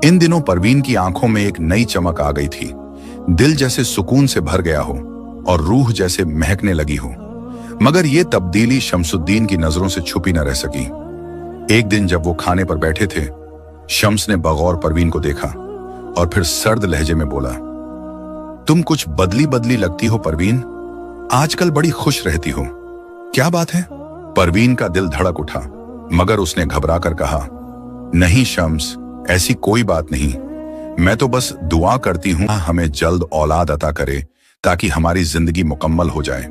इन दिनों परवीन की आंखों में एक नई चमक आ गई थी। दिल जैसे सुकून से भर गया हो और रूह जैसे महकने लगी हो। मगर ये तब्दीली शमसुद्दीन की नजरों से छुपी न रह सकी। एक दिन जब वो खाने पर बैठे थे, शम्स ने बगौर परवीन को देखा और फिर सर्द लहजे में बोला, तुम कुछ बदली बदली लगती हो परवीन, आजकल बड़ी खुश रहती हो, क्या बात है? परवीन का दिल धड़क उठा, मगर उसने घबरा कर कहा, नहीं शम्स, ऐसी कोई बात नहीं, मैं तो बस दुआ करती हूं हमें जल्द औलाद अता करे ताकि हमारी जिंदगी मुकम्मल हो जाए।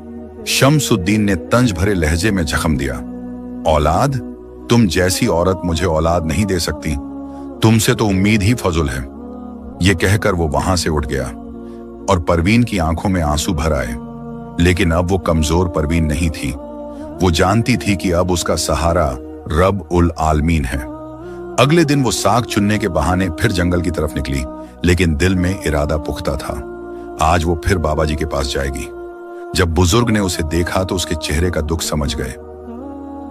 शम्सुद्दीन ने तंज भरे लहजे में जख्म दिया, औलाद? तुम जैसी औरत मुझे औलाद नहीं दे सकती, तुमसे तो उम्मीद ही फजुल है। ये कहकर वो वहां से उठ गया और परवीन की आंखों में आंसू भर आए। लेकिन अब वो कमजोर परवीन नहीं थी। वो जानती थी कि अब उसका सहारा रब उल आलमीन है। अगले दिन वो साग चुनने के बहाने फिर जंगल की तरफ निकली, लेकिन दिल में इरादा पुख्ता था। आज वो फिर बाबा जी के पास जाएगी। जब बुजुर्ग ने उसे देखा तो उसके चेहरे का दुख समझ गए।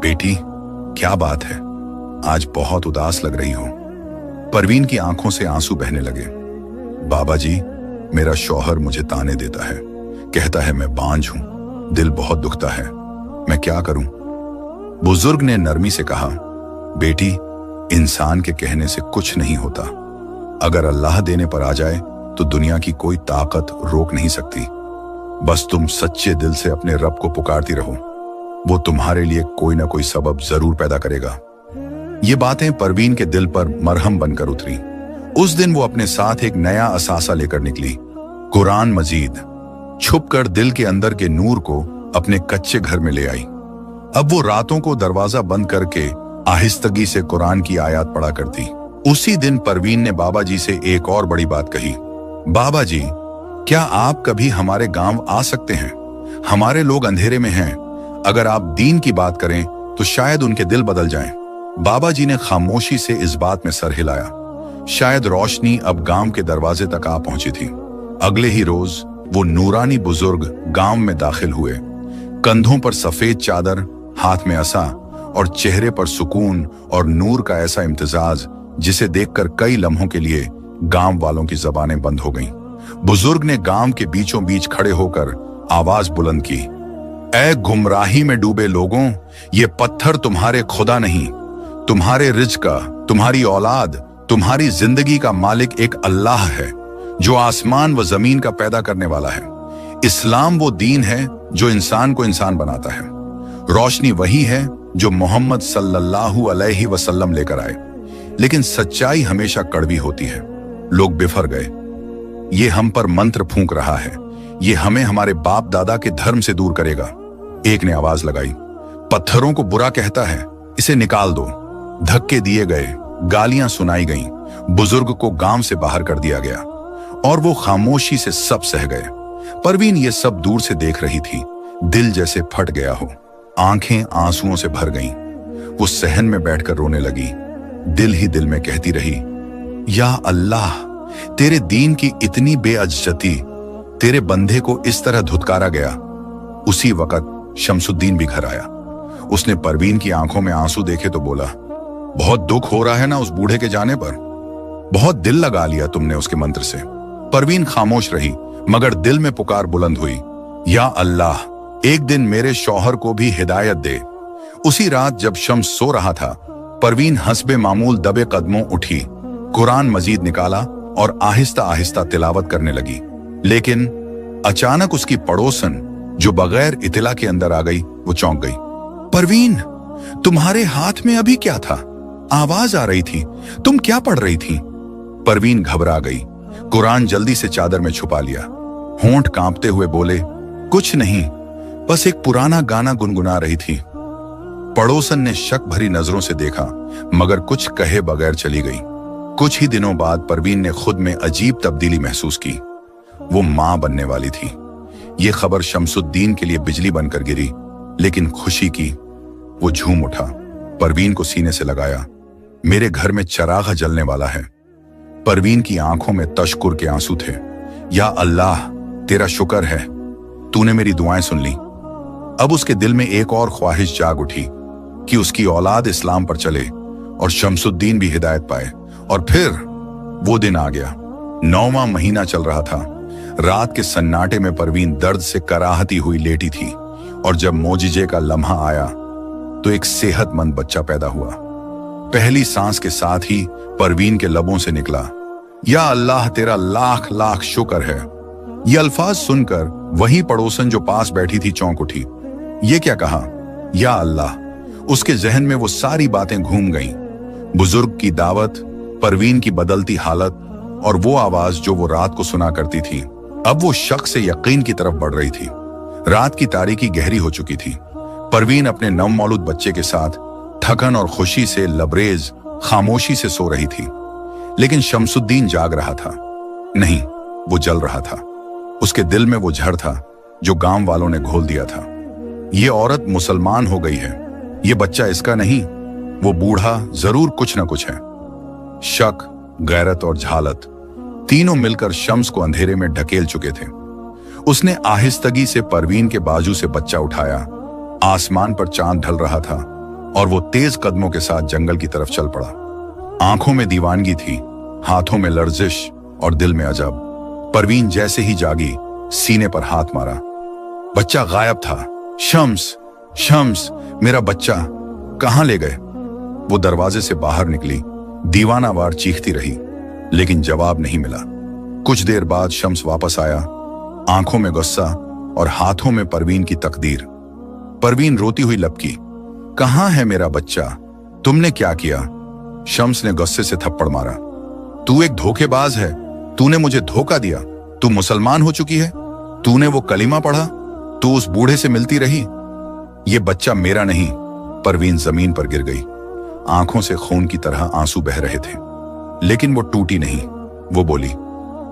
बेटी, क्या बात है, आज बहुत उदास लग रही हो। परवीन की आंखों से आंसू बहने लगे। बाबा जी, मेरा शौहर मुझे ताने देता है, कहता है मैं बांझ हूं, दिल बहुत दुखता है, मैं क्या करूं? बुजुर्ग ने नरमी से कहा, बेटी, इंसान के कहने से कुछ नहीं होता। अगर अल्लाह देने पर आ जाए तो दुनिया की कोई ताकत रोक नहीं सकती। बस तुम सच्चे दिल से अपने रब को पुकारती रहो, वो तुम्हारे लिए कोई ना कोई सबब जरूर पैदा करेगा। ये बातें परवीन के दिल पर मरहम बनकर उतरी। उस दिन वो अपने साथ एक नया असासा लेकर निकली, कुरान मजीद। छुपकर दिल के अंदर के नूर को अपने कच्चे घर में ले आई। अब वो रातों को दरवाजा बंद करके आहिस्तगी से कुरान की आयत पढ़ा करती। उसी दिन परवीन ने बाबा जी से एक और बड़ी बात कही, बाबा जी, क्या आप कभी हमारे गांव आ सकते हैं? हमारे लोग अंधेरे में हैं, अगर आप दीन की बात करें तो शायद उनके दिल बदल जाएं। बाबा जी ने खामोशी से इस बात में सर हिलाया। शायद रोशनी अब गांव के दरवाजे तक आ पहुंची थी। अगले ही रोज वो नूरानी बुजुर्ग गांव में दाखिल हुए। कंधों पर सफेद चादर, हाथ में असा और चेहरे पर सुकून और नूर का ऐसा इम्तिजाज जिसे देखकर कई लम्हों के लिए गांव वालों की जबानें बंद हो गईं। बुजुर्ग ने गांव के बीचों बीच खड़े होकर आवाज बुलंद की, ऐ गुमराही में डूबे लोगों, ये पत्थर तुम्हारे खुदा नहीं, तुम्हारे रिज़्क़, तुम्हारी औलाद, तुम्हारी जिंदगी का मालिक एक अल्लाह है जो आसमान व जमीन का पैदा करने वाला है। इस्लाम वो दीन है जो इंसान को इंसान बनाता है। रोशनी वही है जो मोहम्मद सल्लल्लाहु अलैहि वसल्लम लेकर आए। लेकिन सच्चाई हमेशा कड़वी होती है। लोग बिफर गए। ये हम पर मंत्र फूंक रहा है, ये हमें हमारे बाप दादा के धर्म से दूर करेगा। एक ने आवाज लगाई, पत्थरों को बुरा कहता है, इसे निकाल दो। धक्के दिए गए, गालियां सुनाई गईं, बुजुर्ग को गांव से बाहर कर दिया गया और वो खामोशी से सब सह गए। परवीन ये सब दूर से देख रही थी। दिल जैसे फट गया हो, आंखें आंसुओं से भर गईं। वो सहन में बैठकर रोने लगी। दिल ही दिल में कहती रही, या अल्लाह, तेरे दीन की इतनी बेअज्जती, तेरे बंदे को इस तरह धुतकारा गया। उसी वक्त शमसुद्दीन भी घर आया। उसने परवीन की आंखों में आंसू देखे तो बोला, बहुत दुख हो रहा है ना उस बूढ़े के जाने पर? बहुत दिल लगा लिया तुमने उसके मंत्र से। परवीन खामोश रही, मगर दिल में पुकार बुलंद हुई, या अल्लाह, एक दिन मेरे शौहर को भी हिदायत दे। उसी रात जब शम्स सो रहा था, परवीन हस्बे मामूल दबे कदमों उठी, कुरान मजीद निकाला और आहिस्ता आहिस्ता तिलावत करने लगी। लेकिन अचानक उसकी पड़ोसन जो बगैर इतला के अंदर आ गई, वो चौंक गई। परवीन, तुम्हारे हाथ में अभी क्या था? आवाज आ रही थी, तुम क्या पढ़ रही थी? परवीन घबरा गई। कुरान जल्दी से चादर में छुपा लिया। होंठ कांपते हुए बोले, कुछ नहीं, बस एक पुराना गाना गुनगुना रही थी। पड़ोसन ने शक भरी नजरों से देखा, मगर कुछ कहे बगैर चली गई। कुछ ही दिनों बाद परवीन ने खुद में अजीब तब्दीली महसूस की। वो मां बनने वाली थी। ये खबर शमसुद्दीन के लिए बिजली बनकर गिरी, लेकिन खुशी की वो झूम उठा। परवीन को सीने से लगाया, मेरे घर में चराग जलने वाला है। परवीन की आंखों में तशकुर के आंसू थे। या अल्लाह, तेरा शुक्र है, तूने मेरी दुआएं सुन ली। अब उसके दिल में एक और ख्वाहिश जाग उठी कि उसकी औलाद इस्लाम पर चले और शमसुद्दीन भी हिदायत पाए। और फिर वो दिन आ गया। 9वां महीना चल रहा था। रात के सन्नाटे में परवीन दर्द से कराहती हुई लेटी थी और जब मोजिजे का लम्हा आया तो एक सेहतमंद बच्चा पैदा हुआ। पहली सांस के साथ ही परवीन के लबों से निकला, या अल्लाह तेरा लाख लाख शुक्र है। ये अल्फाज सुनकर वही पड़ोसन जो पास बैठी थी चौंक उठी। ये क्या कहा, या अल्लाह? उसके जहन में वो सारी बातें घूम गईं। बुजुर्ग की दावत, परवीन की बदलती हालत और वो आवाज जो वो रात को सुना करती थी, अब वो शक से यकीन की तरफ बढ़ रही थी। रात की तारीकी गहरी हो चुकी थी। परवीन अपने नवमौलूद बच्चे के साथ थकन और खुशी से लबरेज खामोशी से सो रही थी, लेकिन शमसुद्दीन जाग रहा था। नहीं, वो जल रहा था। उसके दिल में वो जहर था जो गांव वालों ने घोल दिया था। ये औरत मुसलमान हो गई है, ये बच्चा इसका नहीं, वो बूढ़ा जरूर कुछ न कुछ है। शक, गैरत और झालत तीनों मिलकर शम्स को अंधेरे में ढकेल चुके थे। उसने आहिस्तगी से परवीन के बाजू से बच्चा उठाया। आसमान पर चांद ढल रहा था और वो तेज कदमों के साथ जंगल की तरफ चल पड़ा। आंखों में दीवानगी थी, हाथों में लर्जिश और दिल में अजब। परवीन जैसे ही जागी, सीने पर हाथ मारा। बच्चा गायब था। शम्स, शम्स, मेरा बच्चा कहां ले गए? वो दरवाजे से बाहर निकली, दीवानावार चीखती रही, लेकिन जवाब नहीं मिला। कुछ देर बाद शम्स वापस आया, आंखों में गुस्सा और हाथों में परवीन की तकदीर। परवीन रोती हुई लपकी, कहां है मेरा बच्चा? तुमने क्या किया? शम्स ने गुस्से से थप्पड़ मारा। तू एक धोखेबाज है, तूने मुझे धोखा दिया। तू मुसलमान हो चुकी है, तूने वो कलीमा पढ़ा, तू उस बूढ़े से मिलती रही। ये बच्चा मेरा नहीं। परवीन जमीन पर गिर गई। आंखों से खून की तरह आंसू बह रहे थे, लेकिन वो टूटी नहीं। वो बोली,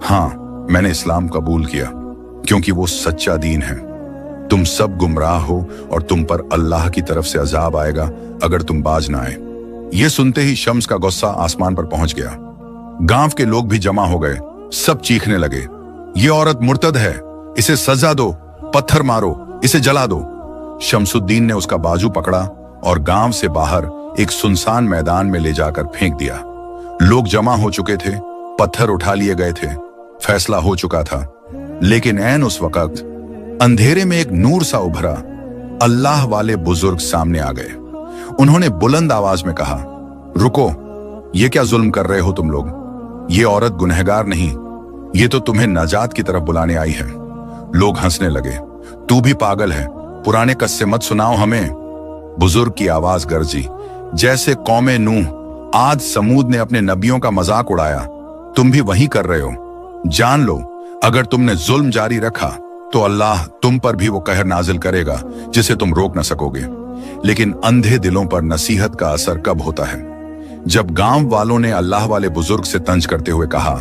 हां, मैंने इस्लाम कबूल किया क्योंकि वो सच्चा दीन है। तुम सब गुमराह हो और तुम पर अल्लाह की तरफ से अजाब आएगा अगर तुम बाज ना आए। ये सुनते ही शम्स का गुस्सा आसमान पर पहुंच गया। गांव के लोग भी जमा हो गए, सब चीखने लगे, ये औरत मुर्तद है, इसे सजा दो, पत्थर मारो, इसे जला दो। शमसुद्दीन ने उसका बाजू पकड़ा और गांव से बाहर एक सुनसान मैदान में ले जाकर फेंक दिया। लोग जमा हो चुके थे, पत्थर उठा लिए गए थे, फैसला हो चुका था। लेकिन ऐन उस वक्त अंधेरे में एक नूर सा उभरा। अल्लाह वाले बुजुर्ग सामने आ गए। उन्होंने बुलंद आवाज में कहा, रुको, ये क्या जुल्म कर रहे हो तुम लोग? ये औरत गुनहगार नहीं, ये तो तुम्हें नजात की तरफ बुलाने आई है। लोग हंसने लगे, तू भी पागल है, पुराने कस्से मत सुनाओ हमें। बुजुर्ग की आवाज गरजी, जैसे कौमे नूह आद समूद ने अपने नबियों का मजाक उड़ाया, तुम भी वही कर रहे हो। जान लो, अगर तुमने जुल्म जारी रखा तो अल्लाह तुम पर भी वो कहर नाजिल करेगा जिसे तुम रोक न सकोगे। लेकिन अंधे दिलों पर नसीहत का असर कब होता है? जब गांव वालों ने अल्लाह वाले बुजुर्ग से तंज करते हुए कहा,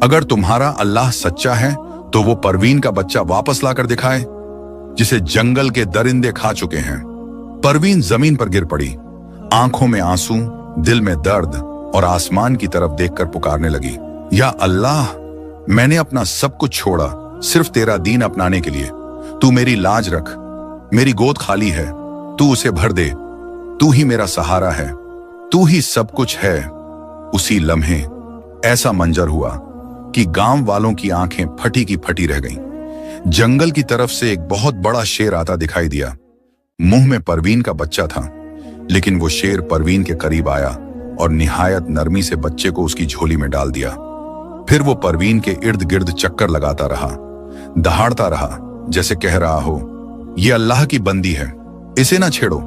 अगर तुम्हारा अल्लाह सच्चा है तो वो परवीन का बच्चा वापस लाकर दिखाए जिसे जंगल के दरिंदे खा चुके हैं। परवीन जमीन पर गिर पड़ी, आंखों में आंसू, दिल में दर्द और आसमान की तरफ देखकर पुकारने लगी, या अल्लाह, मैंने अपना सब कुछ छोड़ा सिर्फ तेरा दीन अपनाने के लिए। तू मेरी लाज रख, मेरी गोद खाली है, तू उसे भर दे। तू ही मेरा सहारा है, तू ही सब कुछ है। उसी लम्हे ऐसा मंजर हुआ कि गांव वालों की आंखें फटी की फटी रह गईं। जंगल की तरफ से एक बहुत बड़ा शेर आता दिखाई दिया। मुंह में परवीन का बच्चा था, लेकिन वो शेर परवीन के करीब आया और निहायत नरमी से बच्चे को उसकी झोली में डाल दिया। फिर वो परवीन के इर्द गिर्द चक्कर लगाता रहा, दहाड़ता रहा, जैसे कह रहा हो, ये अल्लाह की बंदी है, इसे ना छेड़ो।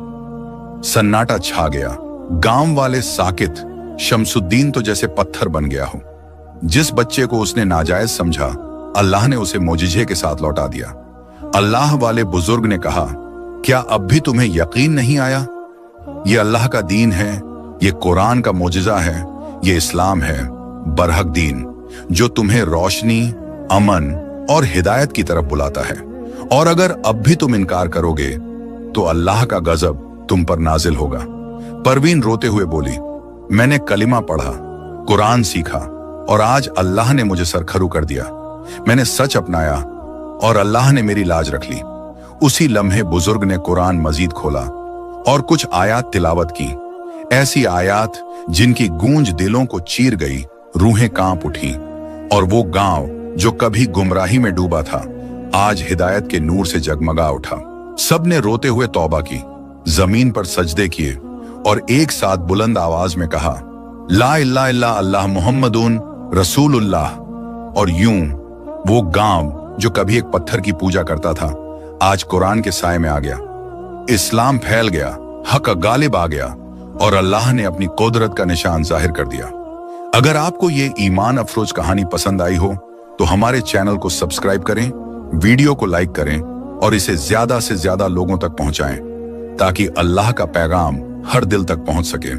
सन्नाटा छा गया। गांव वाले साकित, शमसुद्दीन तो जैसे पत्थर बन गया हो। जिस बच्चे को उसने नाजायज समझा, अल्लाह ने उसे मोजिजे के साथ लौटा दिया। अल्लाह वाले बुजुर्ग ने कहा, क्या अब भी तुम्हें यकीन नहीं आया? ये अल्लाह का दीन है, ये कुरान का मोजिजा है, ये इस्लाम है, बरहक दीन, जो तुम्हें रोशनी, अमन और हिदायत की तरफ बुलाता है। और अगर अब भी तुम इनकार करोगे तो अल्लाह का गजब तुम पर नाजिल होगा। परवीन रोते हुए बोली, मैंने कलिमा पढ़ा, कुरान सीखा और आज अल्लाह ने मुझे सरखरू कर दिया। मैंने सच अपनाया और अल्लाह ने मेरी लाज रख ली। उसी लम्हे बुजुर्ग ने कुरान मजीद खोला और कुछ आयात तिलावत की, ऐसी आयात जिनकी गूंज दिलों को चीर गई रूहें कांप उठी और वो गांव जो कभी गुमराही में डूबा था आज हिदायत के नूर से जगमगा उठा। सबने रोते हुए तौबा की, जमीन पर सजदे किए और एक साथ बुलंद आवाज में कहा, ला इलाहा इल्ला अल्लाह मुहम्मदुन रसूलुल्लाह। और यूं वो गांव जो कभी एक पत्थर की पूजा करता था आज कुरान के साए में आ गया। इस्लाम फैल गया, हक गालिब आ गया और अल्लाह ने अपनी कुदरत का निशान जाहिर कर दिया। अगर आपको ये ईमान अफरोज कहानी पसंद आई हो तो हमारे चैनल को सब्सक्राइब करें, वीडियो को लाइक करें और इसे ज्यादा से ज्यादा लोगों तक पहुंचाएं ताकि अल्लाह का पैगाम हर दिल तक पहुंच सके।